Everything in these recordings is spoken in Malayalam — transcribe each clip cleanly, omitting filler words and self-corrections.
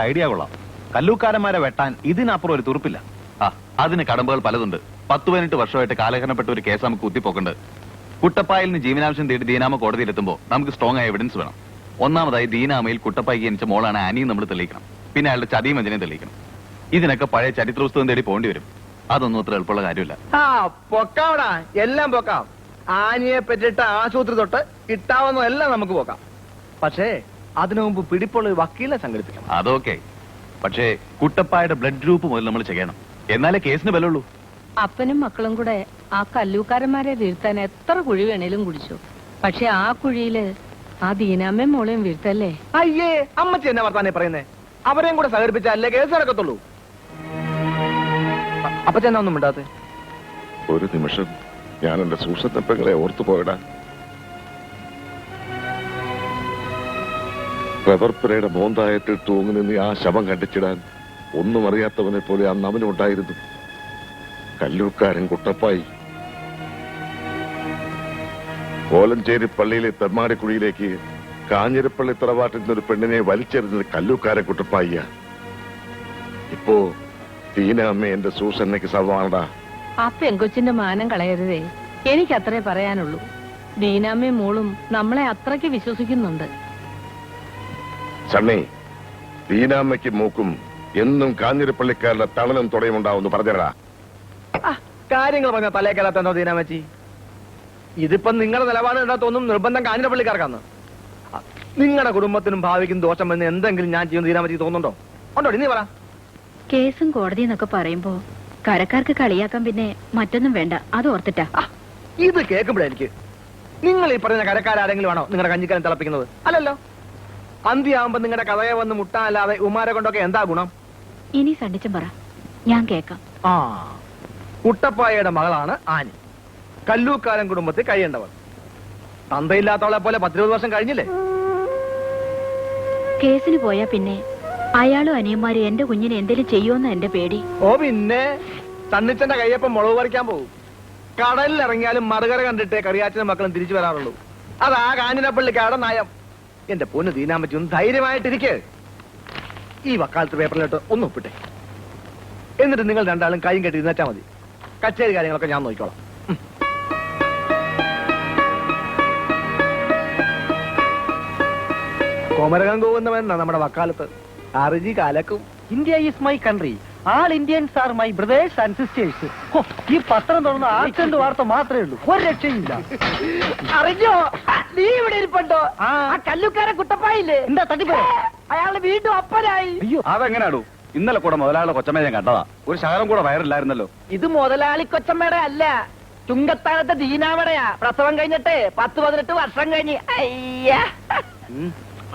ഐഡിയ കൊള്ളാം. കല്ലൂക്കാരന്മാരെ വെട്ടാൻ ഇതിനപ്പുറം ഒരു തുറുപ്പില്ല. അതിന് കടമ്പകൾ പലതുണ്ട്. 10-18 വർഷമായിട്ട് കാലഹരണപ്പെട്ട ഒരു കേസ് നമുക്ക് കുത്തിപ്പോക്കുണ്ട്. കുട്ടപ്പായിൽ നിന്ന് ജീവനാംശം തേടി ദീനാമ കോടതിയിലെത്തുമ്പോൾ നമുക്ക് സ്ട്രോങ് ആയ എവിഡൻസ് വേണം. ഒന്നാമതായി ദീനാമയിൽ കുട്ടപ്പായിക്ക് ജനിച്ച മോളാണ് ആനിയും നമ്മൾ തെളിയിക്കണം. പിന്നെ അയാളുടെ ചതിയും വഞ്ചനയും തെളിയിക്കണം. ഇതിനൊക്കെ പഴയ ചരിത്ര പുസ്തകം തേടി പോകേണ്ടി വരും. അതൊന്നും അത്ര എളുപ്പമുള്ള കാര്യമില്ല. പൊക്കാവടാ, എല്ലാം പൊക്കാം. ആനിയെ പറ്റിയിട്ട് ആശുപത്രി തൊട്ട് കിട്ടാവുന്നതെല്ലാം നമുക്ക് പോക്കാം. പക്ഷേ അതിനു മുമ്പ് പിടിപ്പുള്ള ഒരു വക്കീലെ സംഘടിപ്പിക്കണം. അതൊക്കെ, പക്ഷേ കുട്ടപ്പായുടെ ബ്ലഡ് ഗ്രൂപ്പ് മുതൽ നമ്മൾ ചെയ്യണം. എന്നാലേ കേസിന് ബലമുള്ളൂ. അപ്പനും മക്കളും കൂടെ ആ കല്ലൂക്കാരന്മാരെ വീഴ്ത്താൻ എത്ര കുഴി വേണേലും കുടിച്ചു. പക്ഷെ ആ കുഴിയില് ആ ദീനാമ്മയും മോളെയും വീഴ്ത്തല്ലേ. അയ്യേ, അമ്മച്ചി എന്നെ വർത്താനെ പറയുന്നേ. അവരെയും കൂടെ സഹകരിപ്പിച്ചല്ലേ കേസ് നടക്കത്തുള്ളൂ. അപ്പച്ചെന്നാ ഒന്നും മിണ്ടാത്തെ? ഒരു നിമിഷം ഞാൻ എന്റെ സൂസത്തപ്പങ്ങളെ ഓർത്തു പോയിടാ. റബ്ബർപ്പുരയുടെ മോന്തായത്തിൽ തൂങ്ങി നിന്ന് ആ ശവം കണ്ടിച്ചിടാൻ ഒന്നും അറിയാത്തവനെ പോലെ അന്ന് അവനുണ്ടായിരുന്നു. കല്ലൂർക്കാരൻ കുട്ടപ്പായി. കോലഞ്ചേരി പള്ളിയിലെ തെമ്മാടിക്കുഴിയിലേക്ക് കാഞ്ഞിരപ്പള്ളി തറവാട്ടിൽ നിന്നൊരു പെണ്ണിനെ വലിച്ചെറിഞ്ഞത് കല്ലൂർക്കാരൻ കുട്ടപ്പായിയ. ഇപ്പോ ദീനാമ്മ എന്റെ സൂസന്നയ്ക്ക് സവാണടാ. ആ പെങ്കൊച്ചിന്റെ മാനം കളയരുതേ. എനിക്കത്രേ പറയാനുള്ളൂ. ദീനാമ്മയും മോളും നമ്മളെ അത്രയ്ക്ക് വിശ്വസിക്കുന്നുണ്ട്. സണ്ണി, ദീനാമ്മയ്ക്ക് മൂക്കും എന്നും കാഞ്ഞിരപ്പള്ളിക്കാരുടെ തണലും തുടയും ഉണ്ടാവുന്നു പറഞ്ഞടാ. കാര്യങ്ങൾ പറഞ്ഞ തലേ കയറാത്തോ ദീനാമച്ചി? ഇതിപ്പം നിങ്ങളുടെ നിലപാട് ഇടാത്തൊന്നും നിർബന്ധം കാഞ്ഞിരപ്പള്ളിക്കാർക്കാന്ന്. നിങ്ങളുടെ കുടുംബത്തിനും ഭാവിക്കും ദോഷം എന്ന് എന്തെങ്കിലും ഞാൻ ചെയ്യുന്ന ദീനാമച്ചി തോന്നുന്നുണ്ടോ? ഉണ്ടോ? നീ പറ. കേസും കോടതി എന്നൊക്കെ പറയുമ്പോ കരക്കാർക്ക് കളിയാക്കാൻ പിന്നെ മറ്റൊന്നും വേണ്ട. അത് ഓർത്തിട്ടാ ഇത് കേൾക്കുമ്പോഴെനിക്ക് നിങ്ങൾ ഈ പറഞ്ഞ കരക്കാരെങ്കിലും ആണോ നിങ്ങളുടെ കഞ്ഞിക്കാരൻ തിളപ്പിക്കുന്നത്? അല്ലല്ലോ. അന്തിയാവുമ്പോ നിങ്ങളുടെ കഥയെ വന്ന് മുട്ടാനല്ലാതെ ഉമാരെ കൊണ്ടൊക്കെ എന്താ ഗുണം? ഇനി സണ്ടിച്ചും പറ, ഞാൻ കേക്കാം. കുട്ടപ്പായയുടെ മകളാണ് ആനി. കല്ലൂക്കാരൻ കുടുംബത്തിൽ കഴിയേണ്ടവർ. തന്തയില്ലാത്തവളെ പോലെ 10-20 വർഷം കഴിഞ്ഞില്ലേ? കേസിന് പോയാ പിന്നെ അയാളും അനിയന്മാരും എന്റെ കുഞ്ഞിനെ എന്തെങ്കിലും ചെയ്യുമെന്ന് എന്റെ പേടി. ഓ പിന്നെ, തണ്ണിച്ചന്റെ കയ്യപ്പം മുളക് പറിക്കാൻ പോകും. കടലിൽ ഇറങ്ങിയാലും മറുകര കണ്ടിട്ടേ കറിയാച്ചനും മക്കളും തിരിച്ചു വരാറുള്ളൂ. അതാ കാഞ്ഞിരപ്പള്ളിക്കാരുടെ നയം. എന്റെ പൊന്ന് ദീനാമച്ചി, ഒന്ന് ധൈര്യമായിട്ടിരിക്കേ. ഈ വക്കാലത്ത് പേപ്പറിലിട്ട് ഒന്ന് ഒപ്പിട്ടെ. എന്നിട്ട് നിങ്ങൾ രണ്ടാളും കൈയും കെട്ടി ഇരുന്നേച്ചാ മതി. കച്ചേരി കാര്യങ്ങളൊക്കെ ഞാൻ നോക്കിക്കോളാം. കോമരകം പോകുന്നവനാ നമ്മുടെ വക്കാലത്ത്. ആർജി കാലക്കും. India is my country. All Indians are my brothers and sisters. ഈ പത്രം തുറന്ന ആക്സിഡന്റ് വാർത്ത മാത്രമേ ഉള്ളൂ, ഒരു രക്ഷയില്ല. അറിഞ്ഞോ, നീ ഇവിടെ ഇരിപ്പുണ്ടോ? ആ കല്ലുക്കാരൻ കുട്ടപ്പായില്ലേ? എന്താ തട്ടിപ്പോ? അയാള് വീണ്ടും അപ്പനായി. അയ്യോ, അതെങ്ങനെയാടൂ? ഇന്നലെ കൂടെ മുതലാളിയുടെ കൊച്ചമ്മ ഞാൻ കണ്ടതാ. ഒരു ശകലം കൂടെ വയറില്ലായിരുന്നല്ലോ. ഇത് മുതലാളി കൊച്ചമ്മയുടെ അല്ല, ചുങ്കത്താഴത്തെ ദീനാമടയാ. പ്രസവം കഴിഞ്ഞിട്ട് 10-18 വർഷം കഴിഞ്ഞ്. അയ്യാ,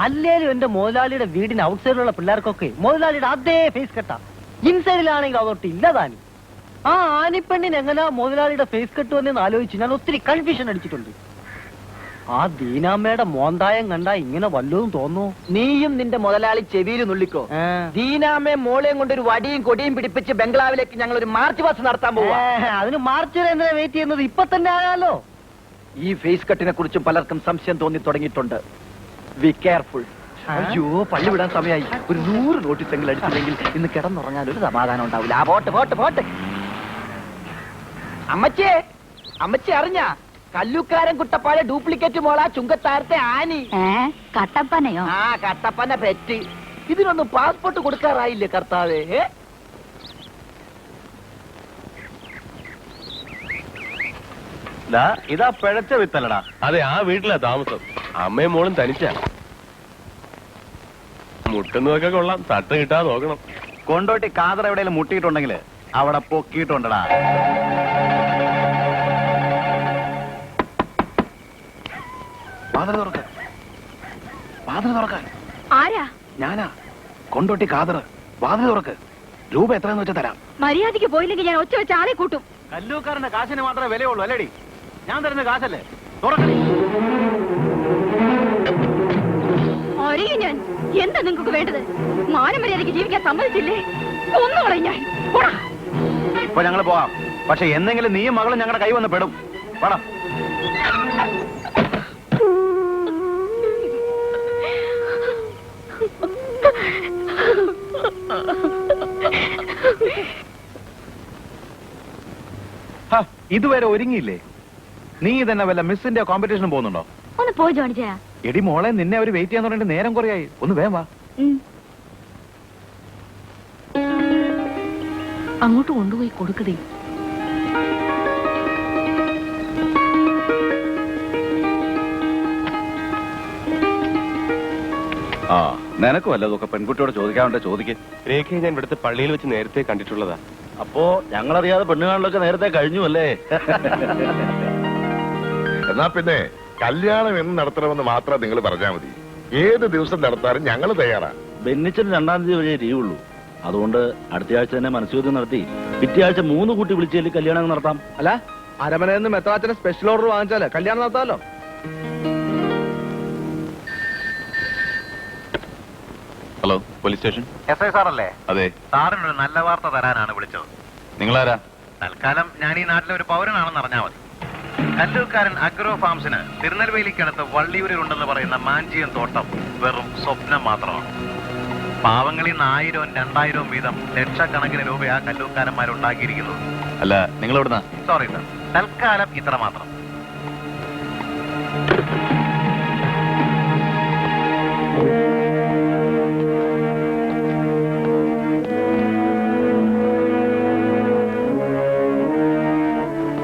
അല്ലേലും എന്റെ മുതലാളിയുടെ വീടിന് ഔട്ട്സൈഡിലുള്ള പിള്ളേർക്കൊക്കെ മുതലാളിയുടെ അതേ ഫേസ് കെട്ടാ. ഇൻസൈഡിലാണെങ്കിൽ അതൊട്ട് ഇല്ലതാനും. ആ ആനിപ്പെണ്ണിന് എങ്ങനെയാ മുതലാളിയുടെ ഫേസ് കെട്ട് വന്നെന്ന് ആലോചിച്ച് ഞാൻ ഒത്തിരി കൺഫ്യൂഷൻ അടിച്ചിട്ടുണ്ട്. ആ ദീനാമ്മയുടെ മോന്തായം കണ്ടാ ഇങ്ങനെ വല്ലതും തോന്നോ? നീയും നിന്റെ മുതലാളി ചെവിയിൽ നുള്ളിക്കോ. ദീനാമ്മയും മോളെയും കൊണ്ടൊരു വടിയും കൊടിയും പിടിപ്പിച്ച് ബംഗ്ലാവിലേക്ക് ഞങ്ങൾ ഒരു മാർച്ച് പാസ് നടത്താൻ പോവാ. അതിന് മാർച്ച് വരെ എന്തിനാ വെയിറ്റ് ചെയ്യുന്നത്? ഇപ്പൊ തന്നെ ആയാലോ. ഈ ഫേസ് കട്ടിനെ കുറിച്ചും പലർക്കും സംശയം തോന്നി തുടങ്ങിയിട്ടുണ്ട്. Be careful. അയ്യോ, പള്ളി വിടാൻ സമയമായി. ഒരു 100 നോട്ടീസ് എങ്കിലും അടിച്ചില്ലെങ്കിൽ ഇന്ന് കിടന്നുറങ്ങാൻ ഒരു സമാധാനം ഉണ്ടാവില്ല. ആ പോട്ട് പോട്ട് പോട്ട്. അമ്മച്ചേ, അമ്മച്ചി അറിഞ്ഞ കല്ലുക്കാരൻ കുട്ടപ്പായ ഡ്യൂപ്ലിക്കേറ്റ് മോളാ ചുങ്കത്താരത്തെ ആനി. കട്ടപ്പനയോ? ആ കട്ടപ്പന പെറ്റ്. ഇതിനൊന്നും പാസ്പോർട്ട് കൊടുക്കാറായില്ലേ കർത്താവേ? ഇതാ പിഴച്ച വിത്തലടാ. അതെ, ആ വീട്ടിലാ താമസം. അമ്മയും മോളും തനിച്ചാ. മുട്ടുന്നതൊക്കെ കൊള്ളാം, തട്ട് കിട്ടാതെ നോക്കണം. കൊണ്ടോട്ടി കാതർ എവിടെയെങ്കിലും മുട്ടിയിട്ടുണ്ടെങ്കിൽ അവിടെ പൊക്കിയിട്ടുണ്ടടാ. വാതിൽ തുറക്കാൻ. ആരാ? ഞാനാ, കൊണ്ടോട്ടി കാതർ. വാതിൽ തുറക്ക്. രൂപ എത്രയെന്ന് വെച്ചാൽ തരാം. മര്യാദയ്ക്ക് പോയില്ലെങ്കിൽ ഞാൻ ഒച്ച വെച്ച് ആളെ കൂട്ടും. കല്ലൂക്കാരന്റെ കാശിന് മാത്രമേ വിലയുള്ളൂ അല്ലേടി? ഞാൻ തരുന്ന കാശല്ലേ? തുറക്കണേ. അറിയും ഞാൻ. എന്താ നിങ്ങൾക്ക് വേണ്ടത്? മാനം മര്യാദയ്ക്ക് ജീവിക്കാൻ സമ്മതിച്ചില്ലേ? ഒന്നുകളെ ഞാൻ. ഇപ്പൊ ഞങ്ങൾ പോവാം. പക്ഷെ എന്തെങ്കിലും നീയും മകളും ഞങ്ങളുടെ കൈ വന്ന് പെടും. പടം Ha ha ha. ഹ, ഇതുവരെ ഒരുങ്ങിയില്ലേ? നീ തന്നെ വല്ല മിസ്സിന്റെ കോമ്പറ്റീഷനും പോകുന്നുണ്ടോ? ഒന്ന് പോയി ജോണിച്ചാ. എടി മോളെ, നിന്നെ അവര് വെയിറ്റ് ചെയ്യാൻ തുടങ്ങിയിട്ട് നേരം കുറയായി. ഒന്ന് വേഗം വാ. അങ്ങോട്ട് കൊണ്ടുപോയി കൊടുക്കടേ. ആ, നിനക്ക് വല്ലതൊക്കെ പെൺകുട്ടിയോട് ചോദിക്കാറുണ്ട്, ചോദിക്ക്. രേഖയെ ഞാൻ ഇവിടുത്തെ പള്ളിയിൽ വെച്ച് നേരത്തെ കണ്ടിട്ടുള്ളതാ. അപ്പോ ഞങ്ങളറിയാതെ പെണ്ണുകാണലൊക്കെ നേരത്തെ കഴിഞ്ഞു അല്ലേ? എന്നാ പിന്നെ കല്യാണം എന്ന് നടത്തണമെന്ന് മാത്രം നിങ്ങൾ പറഞ്ഞാൽ മതി. ഏത് ദിവസം നടത്താനും ഞങ്ങൾ തയ്യാറാ. ബെന്നിച്ചന് 2-ാം തീയതി വരെ ലീവുള്ളൂ. അതുകൊണ്ട് അടുത്ത ആഴ്ച തന്നെ മനസ്സൂര്യം നടത്തി പിറ്റേ ആഴ്ച 3 കൂട്ടി വിളിച്ചതിൽ കല്യാണം നടത്താം. അല്ല, അരമനയിൽ നിന്ന് മെത്രാച്ചന് സ്പെഷ്യൽ ഓർഡർ വാങ്ങിച്ചാല് കല്യാണം നടത്താമല്ലോ. Hello, police station. SI സാറല്ലേ? അതെ. സാറിനൊരു നല്ല വാർത്ത തരാനാണ് വിളിച്ചത്. നിങ്ങളാരാ? തൽക്കാലം ഞാൻ ഈ നാട്ടിലെ ഒരു പൗരനാണെന്ന് അറിഞ്ഞാൽ മതി. കല്ലൂക്കാരൻ അഗ്രോ ഫാംസിന് തിരുനെൽവേലിക്കടുത്ത് വള്ളിയൂരിലുണ്ടെന്ന് പറയുന്ന മാഞ്ചിയം തോട്ടം വെറും സ്വപ്നം മാത്രമാണ്. പാവങ്ങളിൽ നിന്ന് 1000-2000 വീതം ലക്ഷക്കണക്കിന് രൂപയാ കല്ലൂക്കാരന്മാരുണ്ടാക്കിയിരിക്കുന്നത്. അല്ല, നിങ്ങൾ എവിടുന്നാ? സോറി സാർ, തൽക്കാലം ഇത്ര മാത്രം.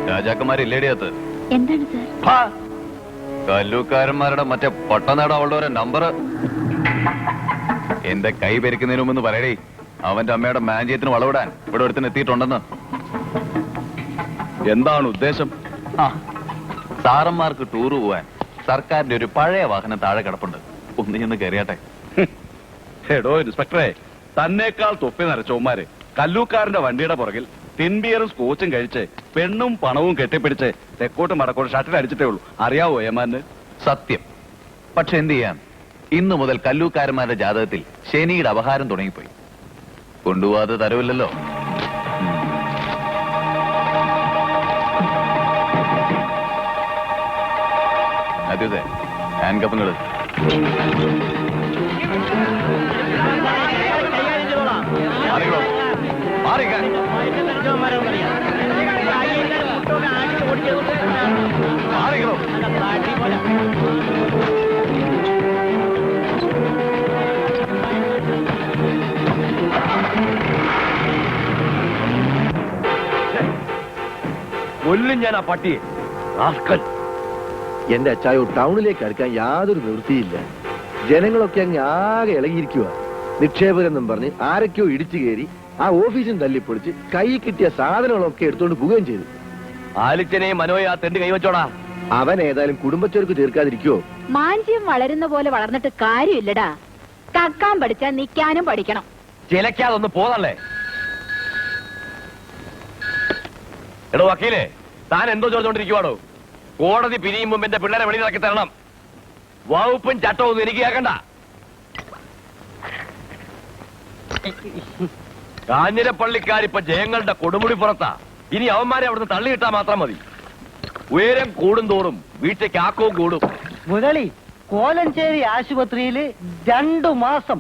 രാജാക്കന്മാരില്ലേടിയത്ത്? എന്താണ് സാർ? കല്ലൂക്കാരന്മാരുടെ മറ്റേ പട്ടനാട് അവളുടെ ഒരു നമ്പർ എന്റെ കൈ പെരുക്കുന്നതിന് മുമ്പ് പറയടേ. അവന്റെ അമ്മയുടെ മാഞ്ചയത്തിന് വളവിടാൻ ഇവിടെ ഒരുത്തിന് എത്തിയിട്ടുണ്ടെന്ന്. എന്താണ് ഉദ്ദേശം? സാറന്മാർക്ക് ടൂറ് പോവാൻ സർക്കാരിന്റെ ഒരു പഴയ വാഹനം താഴെ കിടപ്പുണ്ട്. ഒന്ന് ചെന്ന് കയറിയാട്ടെ. എടോ ഇൻസ്പെക്ടറെ, തന്നേക്കാൾ തൊപ്പി നരച്ചോമാര് കല്ലൂക്കാരന്റെ വണ്ടിയുടെ പുറകിൽ തിൻബിയറും സ്കോച്ചും കഴിച്ച് പെണ്ണും പണവും കെട്ടിപ്പിടിച്ച് തെക്കോട്ടും വടക്കോട്ടും ഷട്ടിൽ അടിച്ചിട്ടേ ഉള്ളൂ. അറിയാവോ ഏമാന്? സത്യം. പക്ഷെ എന്ത് ചെയ്യാം, ഇന്നു മുതൽ കല്ലൂക്കാരന്മാരുടെ ജാതകത്തിൽ ശനിയുടെ അപഹാരം തുടങ്ങിപ്പോയി. കൊണ്ടുപോവാതെ തരവില്ലല്ലോ. അതെ, ഹാൻഡ് കപ്പുകള്. മാറിക്കാൻ മാറിക്കണോ? കൊല്ലും ഞാൻ ആ പട്ടിയെ. എന്റെ അച്ചായോ, ടൗണിലേക്ക് അടുക്കാൻ യാതൊരു നിവൃത്തിയില്ല. ജനങ്ങളൊക്കെ അങ്ങ് ആകെ ഇളകിയിരിക്കുക. നിക്ഷേപകരെന്നും പറഞ്ഞ് ആരൊക്കെയോ ഇടിച്ചു കയറി ആ ഓഫീസും തല്ലിപ്പൊളിച്ച് കൈ കിട്ടിയ സാധനങ്ങളൊക്കെ എടുത്തുകൊണ്ട് പോവുകയും ചെയ്തു. ആലിച്ചനെയും മനോയെ ആ തെണ്ടി കൈവച്ചോടാ. അവൻ ഏതായാലും കുടുംബച്ചോർക്ക് തീർക്കാതിരിക്കുവോ? മാഞ്ചിയം വളരുന്ന പോലെ വളർന്നിട്ട് കാര്യമില്ലടാ. കക്കാൻ പഠിച്ചാൽ നിക്കാനും പഠിക്കണം. ചിലക്കാതൊന്ന് പോതല്ലേ. എടോ വക്കീലേ, താൻ എന്തോ ചോദിച്ചോണ്ടിരിക്കുവാടോ? കോടതി പിരിയും മുമ്പ് എന്റെ പിള്ളേരെ വെളിയിലാക്കി തരണം. വകുപ്പും ചട്ടവും ഒന്നും എനിക്ക് കേൾക്കണ്ട. കാഞ്ഞിരപ്പള്ളിക്കാരിപ്പ ജയങ്ങളുടെ കൊടുമുടി പുറത്താ. ഇനി അവന്മാരെ അവിടുന്ന് തള്ളിയിട്ടാ മാത്രം മതി. ഉയരം കൂടും തോറും വീഴ്ചയ്ക്ക് ആക്കവും കൂടും. മുരളി, കോലഞ്ചേരി ആശുപത്രിയിൽ 2 മാസം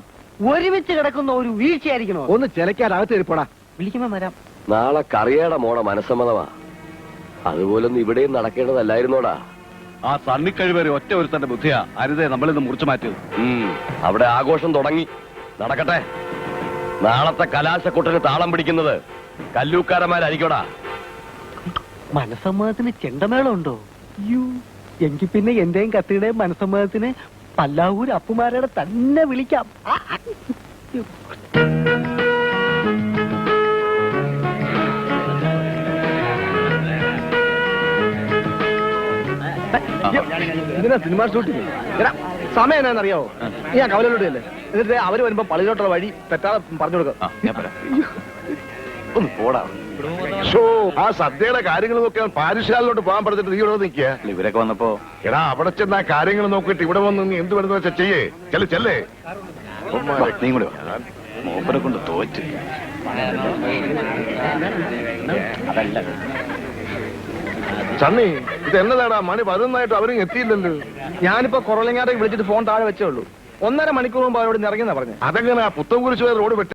ഒരുമിച്ച് കിടക്കുന്ന ഒരു വീഴ്ചയായിരിക്കണോ? ഒന്ന് ചിലക്കാരകത്ത് കയറിപ്പോടാ. വിളിക്കുമ്പോ വരാം. നാളെ കറിയയുടെ മോടെ മനസ്സമ്മതമാ. അതുപോലൊന്നും ഇവിടെയും നടക്കേണ്ടതല്ലായിരുന്നോടാ. ആ സണ്ണിക്കഴിവരെ ഒറ്റ ഒരുത്തന്റെ ബുദ്ധിയാ അരുതേ നമ്മളിന്ന് മുറിച്ചു മാറ്റിയത്. അവിടെ ആഘോഷം തുടങ്ങി. നടക്കട്ടെ. നാളത്തെ കലാശക്കൊട്ടിന് താളം പിടിക്കുന്നത് കല്ലൂക്കാരന്മാരായിരിക്കോടാ. മനസ്സമ്മതത്തിന് ചെണ്ടമേളം ഉണ്ടോ? എങ്കിൽ പിന്നെ എന്റെയും കത്തിയുടെയും മനസ്സമ്മതത്തിന് പല്ലാവൂർ അപ്പുമാരുടെ തന്നെ വിളിക്കാം. ഇതിനാ സിനിമ ഷൂട്ടിങ്. സമയം എന്നാന്നറിയാവോ? ഞാൻ കവലോട്ടല്ലേ. എന്നിട്ട് അവര് വരുമ്പോ പള്ളിയിലോട്ടുള്ള വഴി തെറ്റാതെ പറഞ്ഞു കൊടുക്കാം. ഞാൻ പറയാം. ഒന്ന് പോടാ. ആ സദ്യയുടെ കാര്യങ്ങൾ നോക്കിയാൽ പാരിശാലിലോട്ട് പോകാൻ പറഞ്ഞിട്ട് നീ ഇവിടെ നിൽക്കുക. ഇവരൊക്കെ വന്നപ്പോ എടാ, അവിടെ ചെന്ന് ആ കാര്യങ്ങൾ നോക്കിയിട്ട് ഇവിടെ വന്ന് നീ എന്ത് വരുന്ന വെച്ചാൽ ചെയ്യേ. ചെല്ലേ. നീ കൂടെ മൂപ്പരെ കൊണ്ട് തോറ്റ്. സണ്ണി, ഇത് എന്നതാടാ? മണി 11 അവരും എത്തിയില്ലല്ലോ. ഞാനിപ്പോ കുറലങ്ങാട്ടേക്ക് വിളിച്ചിട്ട് ഫോൺ താഴെ വെച്ചേ ഉള്ളൂ. 1.5 മണിക്കൂർ മുമ്പ് അവരോട് ഇറങ്ങിയെന്നാ പറഞ്ഞു. അതെങ്ങനെ പുത്തൻകുരിശ് റോഡ്